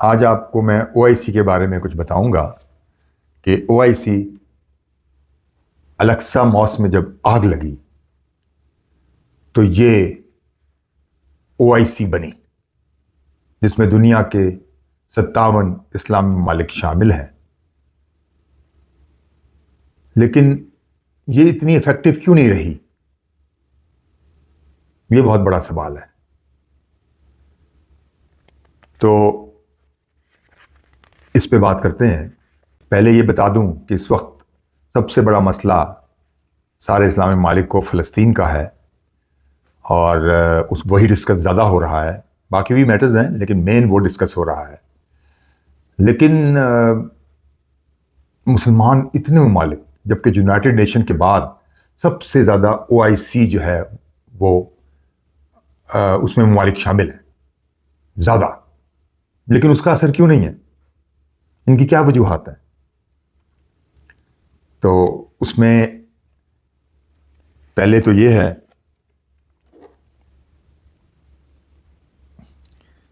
آج آپ کو میں او آئی سی کے بارے میں کچھ بتاؤں گا کہ او آئی سی الیکسا ماس میں جب آگ لگی تو یہ او آئی سی بنی، جس میں دنیا کے 57 اسلامی ممالک شامل ہیں۔ لیکن یہ اتنی افیکٹو کیوں نہیں رہی؟ یہ بہت بڑا سوال ہے۔ تو اس پہ بات کرتے ہیں۔ پہلے یہ بتا دوں کہ اس وقت سب سے بڑا مسئلہ سارے اسلامی ممالک کو فلسطین کا ہے، اور وہی ڈسکس زیادہ ہو رہا ہے۔ باقی بھی میٹرز ہیں لیکن مین وہ ڈسکس ہو رہا ہے۔ لیکن مسلمان اتنے ممالک، جبکہ یونائٹڈ نیشن کے بعد سب سے زیادہ او آئی سی جو ہے وہ اس میں ممالک شامل ہیں زیادہ، لیکن اس کا اثر کیوں نہیں ہے؟ ان کی کیا وجوہات ہیں؟ تو اس میں پہلے تو یہ ہے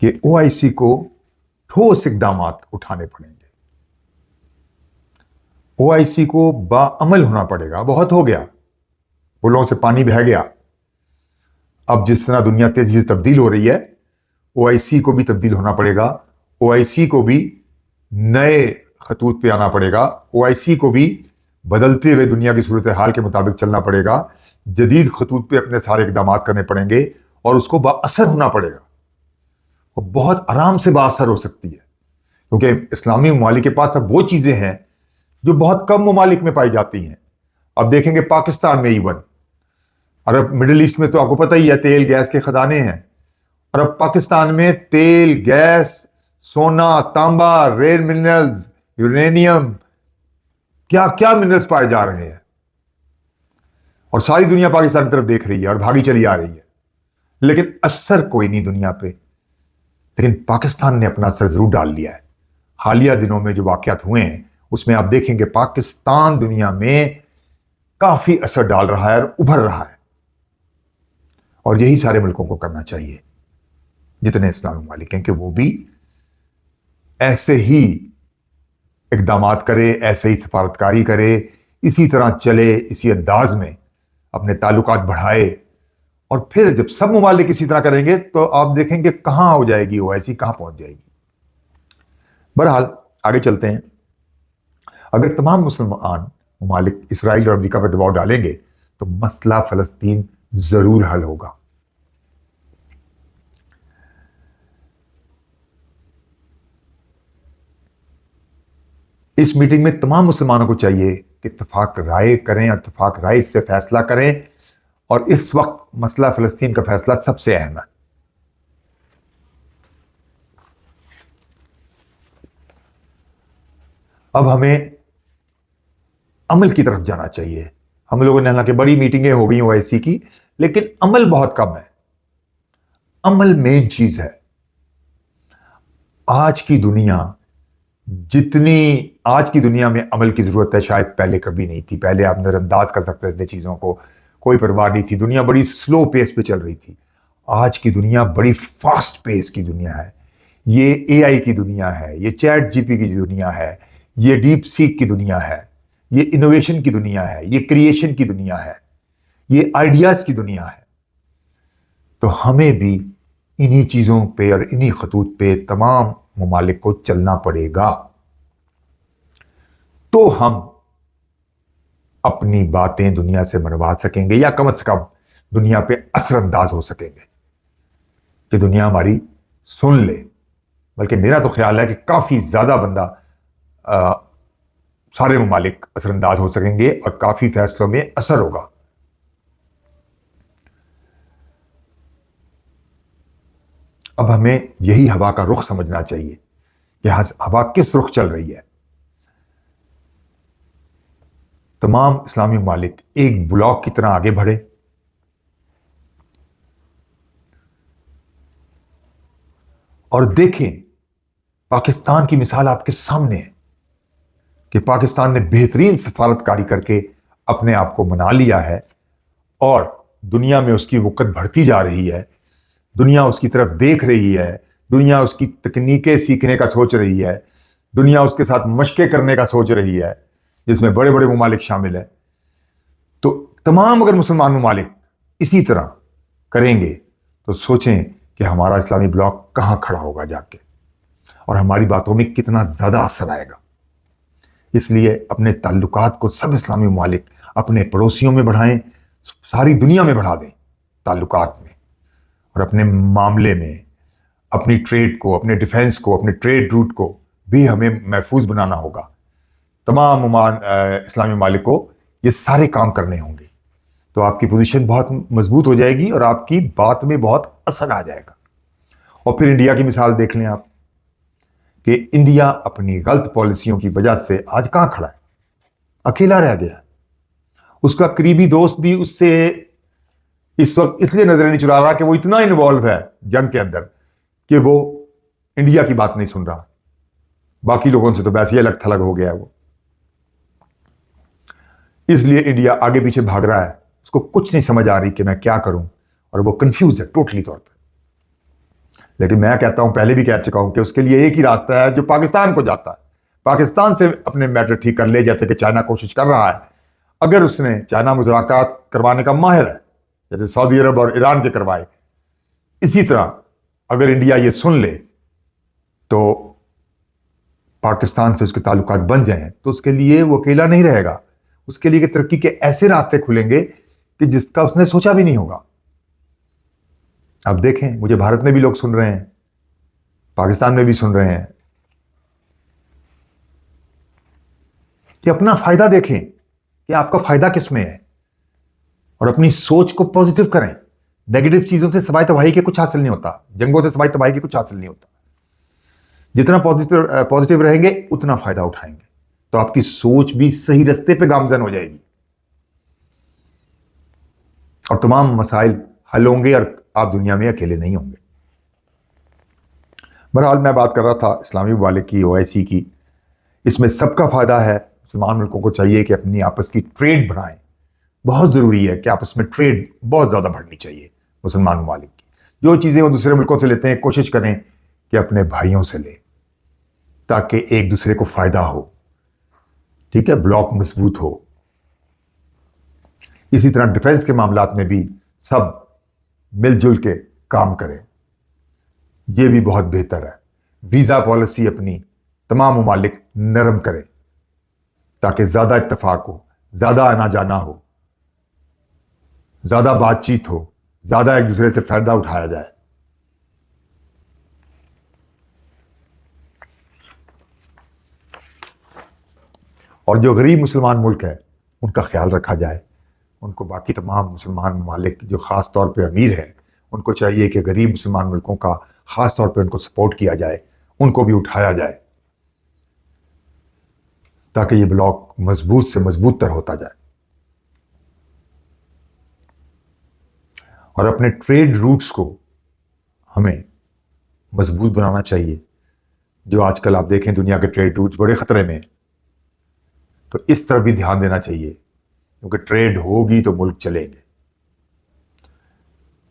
کہ او آئی سی کو ٹھوس اقدامات اٹھانے پڑیں گے۔ او آئی سی کو باعمل ہونا پڑے گا۔ بہت ہو گیا، پلوں سے پانی بہہ گیا۔ اب جس طرح دنیا تیزی سے تبدیل ہو رہی ہے، او آئی سی کو بھی تبدیل ہونا پڑے گا۔ او آئی سی کو بھی نئے خطوط پہ آنا پڑے گا۔ او آئی سی کو بھی بدلتے ہوئے دنیا کی صورتحال کے مطابق چلنا پڑے گا۔ جدید خطوط پہ اپنے سارے اقدامات کرنے پڑیں گے اور اس کو بااثر ہونا پڑے گا۔ اور بہت آرام سے بااثر ہو سکتی ہے، کیونکہ اسلامی ممالک کے پاس اب وہ چیزیں ہیں جو بہت کم ممالک میں پائی جاتی ہیں۔ اب دیکھیں گے پاکستان میں ایون، عرب مڈل ایسٹ میں تو آپ کو پتہ ہی ہے تیل گیس کے خزانے ہیں، اور اب پاکستان میں تیل، گیس، سونا، تانبا، ریئر منرلز، یورینیم، کیا کیا منرلز پائے جا رہے ہیں، اور ساری دنیا پاکستان کی طرف دیکھ رہی ہے اور بھاگی چلی آ رہی ہے، لیکن اثر کوئی نہیں دنیا پہ۔ لیکن پاکستان نے اپنا اثر ضرور ڈال لیا ہے۔ حالیہ دنوں میں جو واقعات ہوئے ہیں اس میں آپ دیکھیں گے پاکستان دنیا میں کافی اثر ڈال رہا ہے اور ابھر رہا ہے، اور یہی سارے ملکوں کو کرنا چاہیے جتنے اسلامی ممالک ہیں، کہ وہ بھی ایسے ہی اقدامات کرے، ایسے ہی سفارتکاری کرے، اسی طرح چلے، اسی انداز میں اپنے تعلقات بڑھائے۔ اور پھر جب سب ممالک اسی طرح کریں گے تو آپ دیکھیں گے کہاں ہو جائے گی وہ ایسی، کہاں پہنچ جائے گی۔ بہرحال آگے چلتے ہیں۔ اگر تمام مسلمان ممالک اسرائیل اور امریکہ پر دباؤ ڈالیں گے تو مسئلہ فلسطین ضرور حل ہوگا۔ اس میٹنگ میں تمام مسلمانوں کو چاہیے کہ اتفاق رائے کریں، اور اتفاق رائے سے فیصلہ کریں، اور اس وقت مسئلہ فلسطین کا فیصلہ سب سے اہم ہے۔ اب ہمیں عمل کی طرف جانا چاہیے۔ ہم لوگوں نے حالانکہ بڑی میٹنگیں ہو گئی او آئی سی کی، لیکن عمل بہت کم ہے۔ عمل مین چیز ہے۔ آج کی دنیا میں عمل کی ضرورت ہے، شاید پہلے کبھی نہیں تھی۔ پہلے آپ نظر انداز کر سکتے تھے چیزوں کو، کوئی پرواہ نہیں تھی، دنیا بڑی سلو پیس پہ چل رہی تھی۔ آج کی دنیا بڑی فاسٹ پیس کی دنیا ہے۔ یہ اے آئی کی دنیا ہے، یہ چیٹ جی پی کی دنیا ہے، یہ ڈیپ سیک کی دنیا ہے، یہ انوویشن کی دنیا ہے، یہ کریشن کی دنیا ہے، یہ آئیڈیاز کی دنیا ہے۔ تو ہمیں بھی انہی چیزوں پہ اور انہی خطوط پہ تمام ممالک کو چلنا پڑے گا، تو ہم اپنی باتیں دنیا سے منوا سکیں گے، یا کم از کم دنیا پہ اثر انداز ہو سکیں گے کہ دنیا ہماری سن لے۔ بلکہ میرا تو خیال ہے کہ کافی زیادہ سارے ممالک اثر انداز ہو سکیں گے اور کافی فیصلوں میں اثر ہوگا۔ اب ہمیں یہی ہوا کا رخ سمجھنا چاہیے کہ ہوا کس رخ چل رہی ہے۔ تمام اسلامی ممالک ایک بلاک کی طرح آگے بڑھے، اور دیکھیں پاکستان کی مثال آپ کے سامنے ہے کہ پاکستان نے بہترین سفارتکاری کر کے اپنے آپ کو منا لیا ہے، اور دنیا میں اس کی وقت بڑھتی جا رہی ہے۔ دنیا اس کی طرف دیکھ رہی ہے، دنیا اس کی تکنیکیں سیکھنے کا سوچ رہی ہے، دنیا اس کے ساتھ مشقیں کرنے کا سوچ رہی ہے، جس میں بڑے بڑے ممالک شامل ہیں. تو تمام اگر مسلمان ممالک اسی طرح کریں گے تو سوچیں کہ ہمارا اسلامی بلاک کہاں کھڑا ہوگا جا کے، اور ہماری باتوں میں کتنا زیادہ اثر آئے گا. اس لیے اپنے تعلقات کو سب اسلامی ممالک اپنے پڑوسیوں میں بڑھائیں، ساری دنیا میں بڑھا دیں تعلقات میں، اور اپنے معاملے میں اپنی ٹریڈ کو، اپنے ڈیفنس کو، اپنے ٹریڈ روٹ کو بھی ہمیں محفوظ بنانا ہوگا. تمام اسلامی ممالک کو یہ سارے کام کرنے ہوں گے، تو آپ کی پوزیشن بہت مضبوط ہو جائے گی اور آپ کی بات میں بہت اثر آ جائے گا. اور پھر انڈیا کی مثال دیکھ لیں آپ کہ انڈیا اپنی غلط پالیسیوں کی وجہ سے آج کہاں کھڑا ہے، اکیلا رہ گیا. اس کا قریبی دوست بھی اس سے اس وقت اس لیے نظر نہیں چلا رہا کہ وہ اتنا انوالو ہے جنگ کے اندر کہ وہ انڈیا کی بات نہیں سن رہا. باقی لوگوں سے تو ویسے ہی الگ تھلگ ہو گیا ہے وہ. اس لیے انڈیا آگے پیچھے بھاگ رہا ہے، اس کو کچھ نہیں سمجھ آ رہی کہ میں کیا کروں، اور وہ کنفیوز ہے ٹوٹلی طور پہ. لیکن میں کہتا ہوں، پہلے بھی کہہ چکا ہوں، کہ اس کے لیے ایک ہی راستہ ہے جو پاکستان کو جاتا ہے. پاکستان سے اپنے میٹر ٹھیک کر لے، جیسے کہ چائنا کوشش کر رہا ہے. اگر اس نے چائنا مذاکرات کروانے کا ماہر ہے، جیسے سعودی عرب اور ایران کے کروائے، اسی طرح اگر انڈیا یہ سن لے تو پاکستان سے اس کے تعلقات بن جائیں، تو اس کے لیے وہ اکیلا نہیں رہے گا. اس کے لیے کہ ترقی کے ایسے راستے کھلیں گے کہ جس کا اس نے سوچا بھی نہیں ہوگا. اب دیکھیں، مجھے بھارت میں بھی لوگ سن رہے ہیں، پاکستان میں بھی سن رہے ہیں، کہ اپنا فائدہ دیکھیں کہ آپ کا فائدہ کس میں ہے، اور اپنی سوچ کو پازیٹو کریں. نیگیٹو چیزوں سے سوائے تباہی کے کچھ حاصل نہیں ہوتا، جنگوں سے سوائے تباہی کے کچھ حاصل نہیں ہوتا. جتنا پازیٹو رہیں گے اتنا فائدہ اٹھائیں گے، تو آپ کی سوچ بھی صحیح رستے پہ گامزن ہو جائے گی، اور تمام مسائل حل ہوں گے، اور آپ دنیا میں اکیلے نہیں ہوں گے. بہرحال میں بات کر رہا تھا اسلامی ممالک کی، OIC کی. اس میں سب کا فائدہ ہے. مسلمان ملکوں کو چاہیے کہ اپنی آپس کی ٹریڈ بڑھائیں. بہت ضروری ہے کہ آپس میں ٹریڈ بہت زیادہ بڑھنی چاہیے مسلمان ممالک کی. جو چیزیں وہ دوسرے ملکوں سے لیتے ہیں، کوشش کریں کہ اپنے بھائیوں سے لیں، تاکہ ایک دوسرے کو فائدہ ہو. ٹھیک ہے، بلاک مضبوط ہو. اسی طرح ڈیفنس کے معاملات میں بھی سب مل جل کے کام کریں، یہ بھی بہت بہتر ہے. ویزا پالیسی اپنی تمام ممالک نرم کریں، تاکہ زیادہ اتفاق ہو، زیادہ آنا جانا ہو، زیادہ بات چیت ہو، زیادہ ایک دوسرے سے فائدہ اٹھایا جائے. اور جو غریب مسلمان ملک ہے ان کا خیال رکھا جائے. ان کو باقی تمام مسلمان ممالک جو خاص طور پہ امیر ہیں، ان کو چاہیے کہ غریب مسلمان ملکوں کا خاص طور پہ ان کو سپورٹ کیا جائے، ان کو بھی اٹھایا جائے، تاکہ یہ بلاک مضبوط سے مضبوط تر ہوتا جائے. اور اپنے ٹریڈ روٹس کو ہمیں مضبوط بنانا چاہیے. جو آج کل آپ دیکھیں دنیا کے ٹریڈ روٹس بڑے خطرے میں ہیں، تو اس طرف بھی دھیان دینا چاہیے، کیونکہ ٹریڈ ہوگی تو ملک چلیں گے.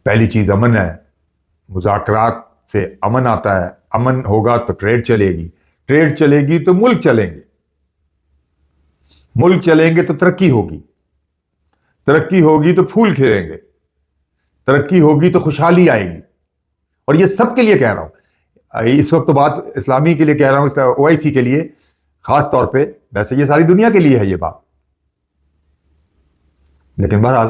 پہلی چیز امن ہے. مذاکرات سے امن آتا ہے، امن ہوگا تو ٹریڈ چلے گی، ٹریڈ چلے گی تو ملک چلیں گے، ملک چلیں گے تو ترقی ہوگی، ترقی ہوگی تو پھول کھلیں گے، ترقی ہوگی تو خوشحالی آئے گی. اور یہ سب کے لیے کہہ رہا ہوں، اس وقت تو بات اسلامی کے لیے کہہ رہا ہوں، OIC کے لیے خاص طور پہ. ویسے یہ ساری دنیا کے لیے ہے یہ بات، لیکن بہرحال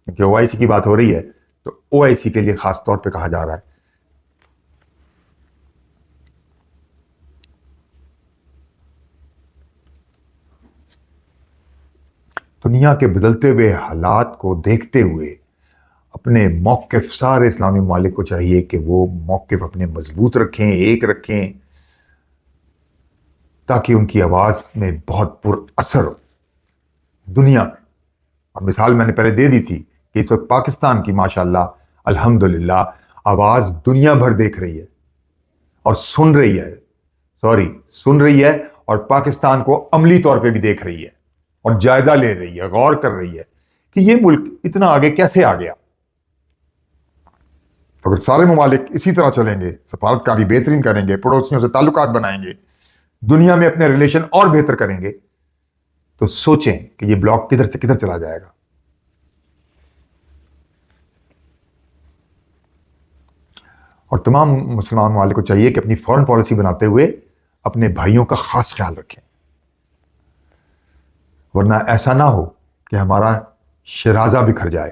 کہ OIC کی بات ہو رہی ہے تو OIC کے لیے خاص طور پہ کہا جا رہا ہے. دنیا کے بدلتے ہوئے حالات کو دیکھتے ہوئے اپنے موقف سارے اسلامی ممالک کو چاہیے کہ وہ موقف اپنے مضبوط رکھیں، ایک رکھیں، تاکہ ان کی آواز میں بہت پر اثر ہو دنیا میں. اور مثال میں نے پہلے دے دی تھی کہ اس وقت پاکستان کی ماشاءاللہ الحمدللہ آواز دنیا بھر دیکھ رہی ہے اور سن رہی ہے، اور پاکستان کو عملی طور پہ بھی دیکھ رہی ہے اور جائزہ لے رہی ہے، غور کر رہی ہے کہ یہ ملک اتنا آگے کیسے آ گیا. اگر سارے ممالک اسی طرح چلیں گے، سفارتکاری بہترین کریں گے، پڑوسیوں سے تعلقات بنائیں گے، دنیا میں اپنے ریلیشن اور بہتر کریں گے، تو سوچیں کہ یہ بلاک کدھر سے کدھر چلا جائے گا۔ اور تمام مسلمان ممالک کو چاہیے کہ اپنی فورن پالیسی بناتے ہوئے اپنے بھائیوں کا خاص خیال رکھیں، ورنہ ایسا نہ ہو کہ ہمارا شیرازہ بکھر جائے۔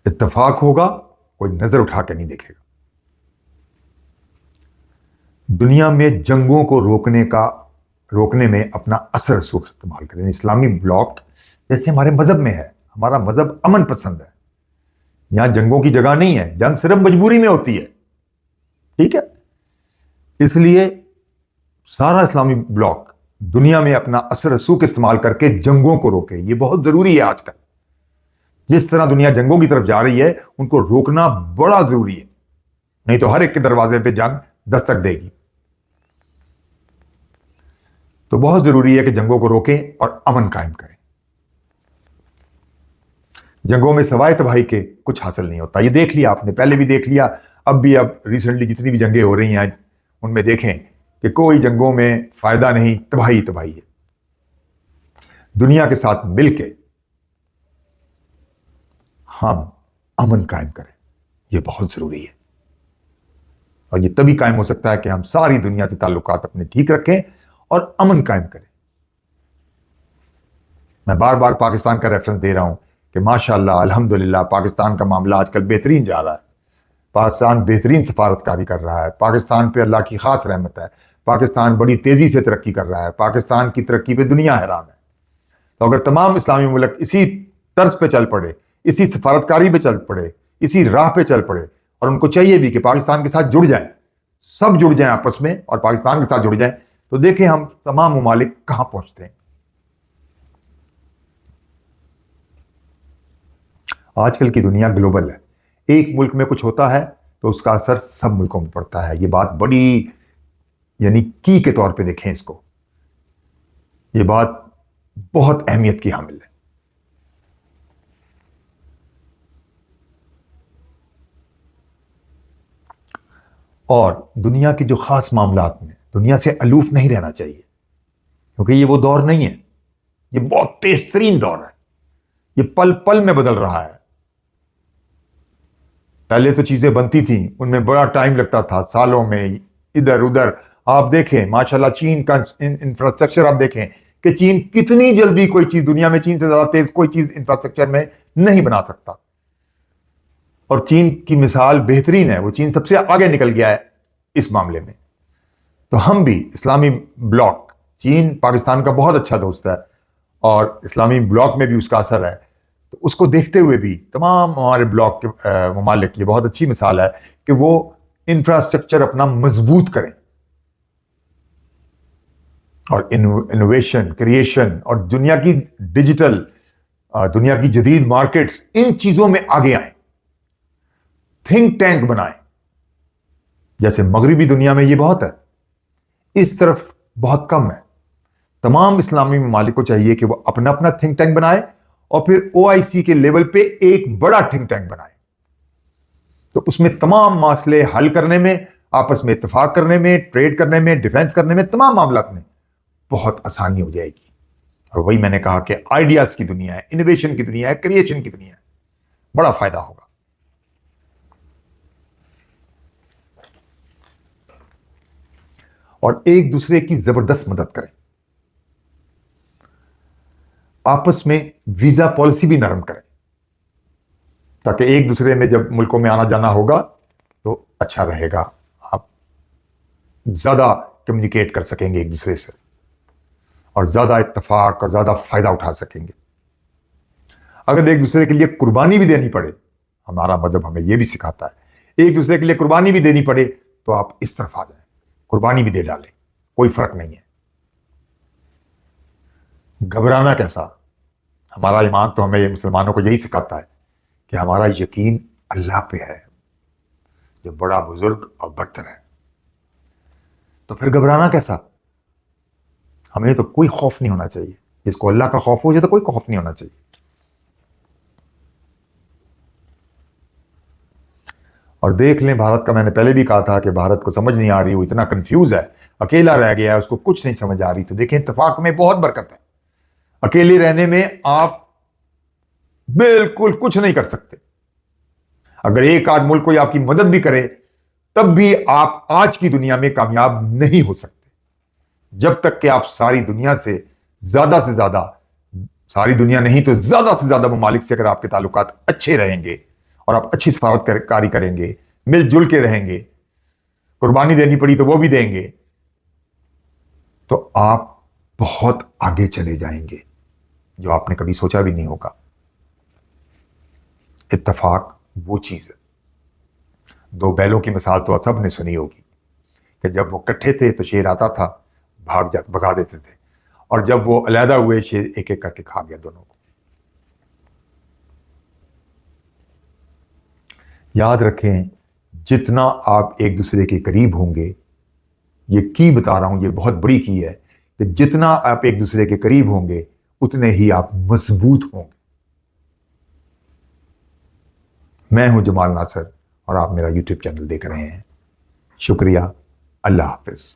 اتفاق ہوگا، کوئی نظر اٹھا کے نہیں دیکھے گا۔ دنیا میں جنگوں کو روکنے میں اپنا اثر رسوخ استعمال کریں۔ اسلامی بلاک جیسے ہمارے مذہب میں ہے، ہمارا مذہب امن پسند ہے، یہاں جنگوں کی جگہ نہیں ہے، جنگ صرف مجبوری میں ہوتی ہے، ٹھیک ہے؟ اس لیے سارا اسلامی بلاک دنیا میں اپنا اثر رسوخ استعمال کر کے جنگوں کو روکے۔ یہ بہت ضروری ہے آج کل، جس طرح دنیا جنگوں کی طرف جا رہی ہے ان کو روکنا بڑا ضروری ہے، نہیں تو ہر ایک کے دروازے پہ جنگ دستک دے گی۔ تو بہت ضروری ہے کہ جنگوں کو روکیں اور امن قائم کریں۔ جنگوں میں سوائے تباہی کے کچھ حاصل نہیں ہوتا، یہ دیکھ لیا آپ نے، پہلے بھی دیکھ لیا، اب ریسنٹلی جتنی بھی جنگیں ہو رہی ہیں ان میں دیکھیں کہ کوئی جنگوں میں فائدہ نہیں، تباہی تباہی ہے۔ دنیا کے ساتھ مل کے ہم امن قائم کریں، یہ بہت ضروری ہے، اور یہ تبھی قائم ہو سکتا ہے کہ ہم ساری دنیا سے تعلقات اپنے ٹھیک رکھیں اور امن قائم کریں۔ میں بار بار پاکستان کا ریفرنس دے رہا ہوں کہ ماشاءاللہ الحمدللہ پاکستان کا معاملہ آج کل بہترین جا رہا ہے، پاکستان بہترین سفارتکاری کر رہا ہے، پاکستان پہ اللہ کی خاص رحمت ہے، پاکستان بڑی تیزی سے ترقی کر رہا ہے، پاکستان کی ترقی پہ دنیا حیران ہے۔ تو اگر تمام اسلامی ملک اسی طرز پہ چل پڑے، اسی سفارتکاری پہ چل پڑے، اسی راہ پہ چل پڑے، اور ان کو چاہیے بھی کہ پاکستان کے ساتھ جڑ جائیں، سب جڑ جائیں آپس میں اور پاکستان کے ساتھ جڑ جائیں، تو دیکھیں ہم تمام ممالک کہاں پہنچتے ہیں۔ آج کل کی دنیا گلوبل ہے، ایک ملک میں کچھ ہوتا ہے تو اس کا اثر سب ملکوں میں پڑتا ہے۔ یہ بات بڑی یعنی کی کے طور پہ دیکھیں اس کو، یہ بات بہت اہمیت کی حامل ہے۔ اور دنیا کے جو خاص معاملات میں دنیا سے الوف نہیں رہنا چاہیے، کیونکہ یہ وہ دور نہیں ہے، یہ بہت تیز ترین دور ہے، یہ پل پل میں بدل رہا ہے۔ پہلے تو چیزیں بنتی تھیں، ان میں بڑا ٹائم لگتا تھا، سالوں میں ادھر ادھر۔ آپ دیکھیں ماشاءاللہ چین کا انفراسٹرکچر، آپ دیکھیں کہ چین کتنی جلدی کوئی چیز، دنیا میں چین سے زیادہ تیز کوئی چیز انفراسٹرکچر میں نہیں بنا سکتا، اور چین کی مثال بہترین ہے، وہ چین سب سے آگے نکل گیا ہے اس معاملے میں۔ تو ہم بھی اسلامی بلاک، چین پاکستان کا بہت اچھا دوست ہے اور اسلامی بلاک میں بھی اس کا اثر ہے، تو اس کو دیکھتے ہوئے بھی تمام ہمارے بلاک کے ممالک، یہ بہت اچھی مثال ہے کہ وہ انفراسٹرکچر اپنا مضبوط کریں اور انوویشن، کریشن اور دنیا کی ڈیجیٹل، دنیا کی جدید مارکیٹس، ان چیزوں میں آگے آئیں، تھنک ٹینک بنائیں۔ جیسے مغربی دنیا میں یہ بہت ہے، اس طرف بہت کم ہے۔ تمام اسلامی ممالک کو چاہیے کہ وہ اپنا اپنا تھنک ٹینک بنائے اور پھر OIC کے لیول پہ ایک بڑا تھنک ٹینک بنائے، تو اس میں تمام مسئلے حل کرنے میں، آپس میں اتفاق کرنے میں، ٹریڈ کرنے میں، ڈیفینس کرنے میں، تمام معاملات میں بہت آسانی ہو جائے گی۔ اور وہی میں نے کہا کہ آئیڈیاز کی دنیا ہے، انوویشن کی دنیا ہے، کریشن کی دنیا ہے، بڑا فائدہ ہوگا۔ اور ایک دوسرے کی زبردست مدد کریں، آپس میں ویزا پالیسی بھی نرم کریں، تاکہ ایک دوسرے میں جب ملکوں میں آنا جانا ہوگا تو اچھا رہے گا، آپ زیادہ کمیونیکیٹ کر سکیں گے ایک دوسرے سے، اور زیادہ اتفاق اور زیادہ فائدہ اٹھا سکیں گے۔ اگر ایک دوسرے کے لیے قربانی بھی دینی پڑے، ہمارا مذہب ہمیں یہ بھی سکھاتا ہے، ایک دوسرے کے لیے قربانی بھی دینی پڑے تو آپ اس طرف آ جائیں، قربانی بھی دے ڈالیں، کوئی فرق نہیں ہے۔ گھبرانا کیسا؟ ہمارا ایمان تو ہمیں مسلمانوں کو یہی سکھاتا ہے کہ ہمارا یقین اللہ پہ ہے جو بڑا بزرگ اور برتر ہے، تو پھر گھبرانا کیسا؟ ہمیں تو کوئی خوف نہیں ہونا چاہیے، جس کو اللہ کا خوف ہو جائے تو کوئی خوف نہیں ہونا چاہیے. اور دیکھ لیں بھارت کا، میں نے پہلے بھی کہا تھا کہ بھارت کو سمجھ نہیں آ رہی، وہ اتنا کنفیوز ہے، اکیلا رہ گیا ہے، اس کو کچھ نہیں سمجھ آ رہی. تو دیکھیں اتفاق میں بہت برکت ہے. اکیلے رہنے میں آپ بالکل کچھ نہیں کر سکتے. اگر ایک آدھ ملک کوئی آپ کی مدد بھی کرے تب بھی آپ آج کی دنیا میں کامیاب نہیں ہو سکتے جب تک کہ آپ ساری دنیا سے زیادہ، ساری دنیا نہیں تو زیادہ سے زیادہ ممالک سے اگر آپ کے تعلقات اچھے رہیں گے اور آپ اچھی سفارت کاری کریں گے، مل جل کے رہیں گے، قربانی دینی پڑی تو وہ بھی دیں گے، تو آپ بہت آگے چلے جائیں گے جو آپ نے کبھی سوچا بھی نہیں ہوگا. اتفاق وہ چیز ہے. دو بیلوں کی مثال تو سب نے سنی ہوگی کہ جب وہ کٹھے تھے تو شیر آتا تھا، بھگا دیتے تھے، اور جب وہ علیحدہ ہوئے شیر ایک ایک کر کے کھا گیا دونوں کو. یاد رکھیں جتنا آپ ایک دوسرے کے قریب ہوں گے، یہ کی بتا رہا ہوں، یہ بہت بڑی کی ہے کہ جتنا آپ ایک دوسرے کے قریب ہوں گے اتنے ہی آپ مضبوط ہوں گے. میں ہوں جمال ناصر اور آپ میرا یوٹیوب چینل دیکھ رہے ہیں. شکریہ. اللہ حافظ.